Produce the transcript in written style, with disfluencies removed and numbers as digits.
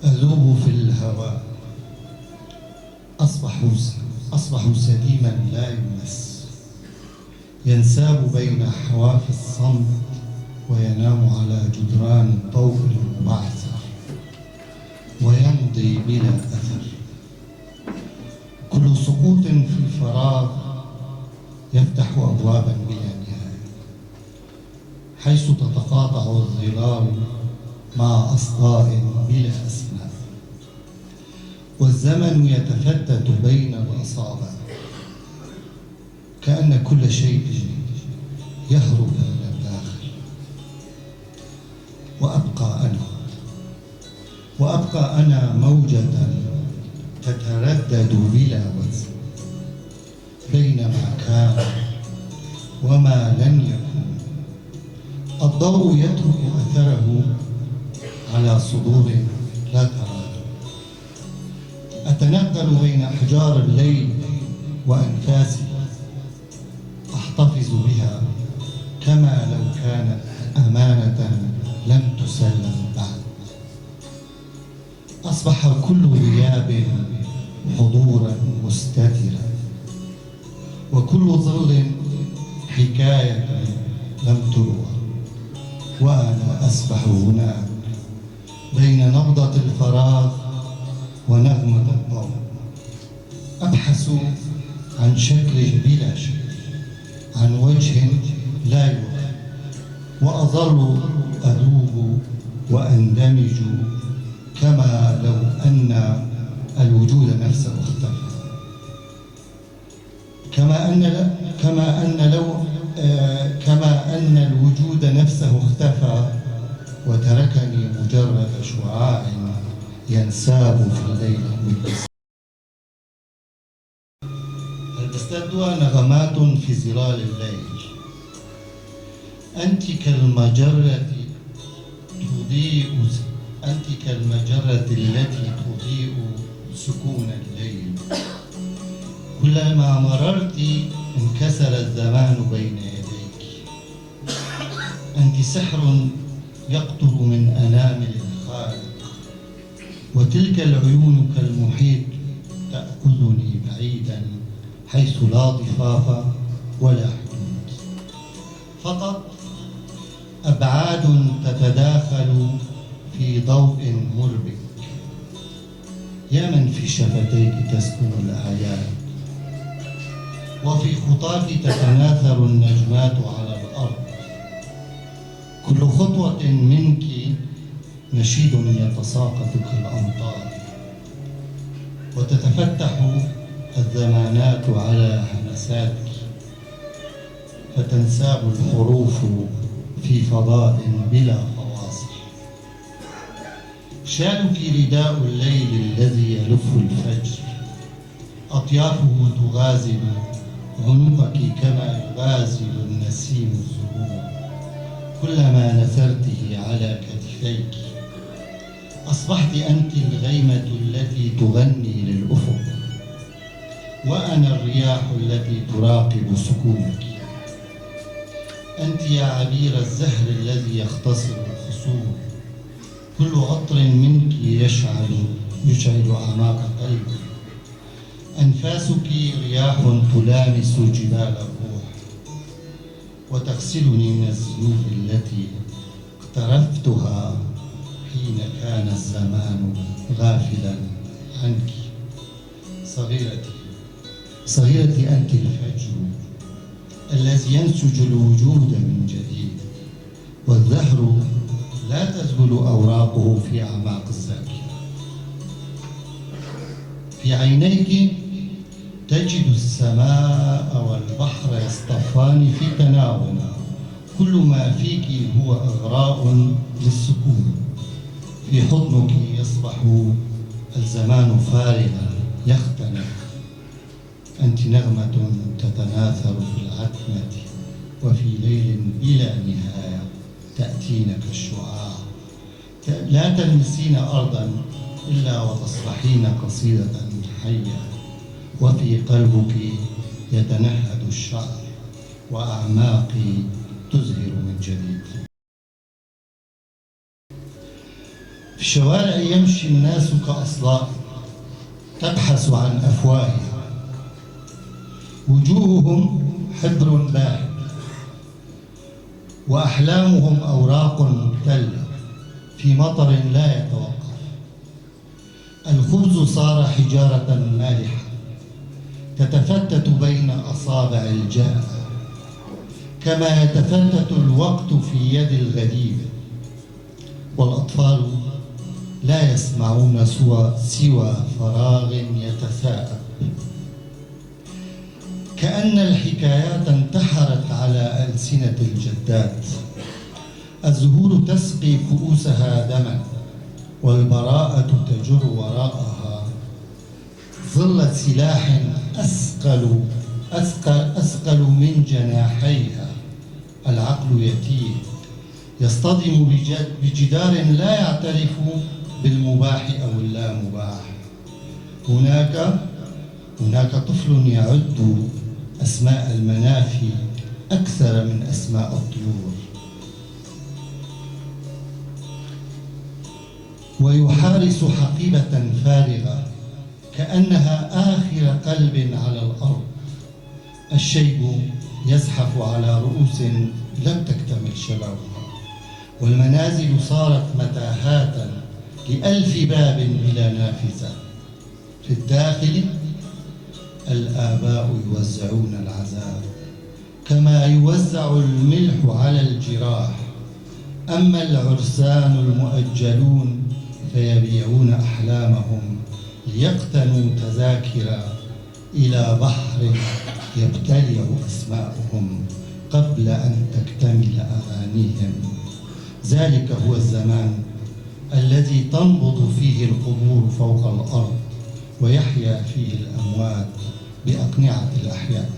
أذوب في الهواء. أصبح سليما لا يمس، ينساب بين أحواف الصمت وينام على جدران الضوء المبعثر ويمضي بلا أثر. كل سقوط في الفراغ يفتح أبوابا بلا نهاية، حيث تتقاطع الظلال مع أصداء بلا أسماء، والزمن يتفتت بين الأصابع، كأن كل شيء يهرب إلى الداخل. وأبقى أنا موجة تتردد بلا وزن بين ما كان وما لن يكون. الضوء يترك أثره على صدور لا تراه. أتنقل بين أحجار الليل وأنفاسي، أحتفظ بها كما لو كانت أمانة لم تسلم بعد. أصبح كل غياب حضورا مستترا، وكل ظل حكاية لم تروى، وأنا أسبح هناك بين نبضة الفراغ ونغمة الضوء، أبحث عن شكل بلا شكل، عن وجه لا يرى، وأظل أذوب وأندمج كما لو أن الوجود نفسه اختفى، كما أن الوجود نفسه اختفى وتركني مجرد شعاع ينساب في الليل المظلم. البستات نغمات في ظلال الليل. أنت كالمجرة التي تضيء سكون الليل. كلما مررت انكسر الزمان بين يديك. أنت سحر يقطر من أنامل الخالق، وتلك العيون كالمحيط تأخذني بعيدا حيث لا ضفاف ولا حدود، فقط أبعاد تتداخل في ضوء مربك. يا من في شفتيك تسكن الآيات، وفي خطاك تتناثر النجمات على الأرض. كل خطوة منك نشيد يتساقط كالأمطار، وتتفتح الزمانات على همساتك، فتنساب الحروف في فضاء بلا فواصل. شالك رداء الليل الذي يلف الفجر، أطيافه تغازل عنقك كما يغازل النسيم الزهور. كلما نثرته على كتفيك أصبحت أنت الغيمة التي تغني للأفق، وأنا الرياح التي تراقب سكونك. أنت يا عبير الزهر الذي يختصر الفصول. كل عطر منك يشعل أعماق قلبي. أنفاسك رياح تلامس جبال الروح، وتغسلني من الذنوب التي اقترفتها حين كان الزمان غافلا عنك. صغيرتي أنت الفجر الذي ينسج الوجود من جديد، والزهر لا تذبل أوراقه في أعماق الذاكرة. في عينيك تجد السماء والبحر يصطفان في تناغم. كل ما فيك هو إغراء للسكون. في حضنك يصبح الزمان فارغا يختنق. أنت نغمة تتناثر في العتمة، وفي ليل بلا نهاية تأتين كالشعاع. لا تلمسين أرضا إلا وتصبحين قصيدة حية، وفي قلبك يتنهد الشعر، وأعماقي تزهر من جديد. في الشوارع يمشي الناس كأصلاء تبحث عن أفواهها، وجوههم حبر باهت، وأحلامهم أوراق مبتلة في مطر لا يتوقف. الخبز صار حجارة مالحة تتفتت بين أصابع الجائع، كما يتفتت الوقت في يد الغريب. والأطفال لا يسمعون سوى فراغ يتثاءب. كأن الحكايات انتحرت على ألسنة الجدات. الزهور تسقي كؤوسها دما، والبراءة تجر وراءها ظل سلاح أثقل من جناحيها. العقل يتيه يصطدم بجدار لا يعترف بالمباح أو اللامباح. هناك طفل يعد أسماء المنافي أكثر من أسماء الطيور، ويحارس حقيبة فارغة كأنها آخر قلب على الأرض. الشيب يزحف على رؤوس لم تكتمل شبابها، والمنازل صارت متاهات ل1000 باب بلا نافذة. في الداخل الآباء يوزعون العذاب كما يوزع الملح على الجراح، أما العرسان المؤجلون فيبيعون أحلامهم ليقتنوا تذاكر إلى بحر يبتلع أسماءهم قبل أن تكتمل أغانيهم. ذلك هو الزمان الذي تنبض فيه القبور فوق الأرض، ويحيا فيه الأموات بأقنعة الأحياء.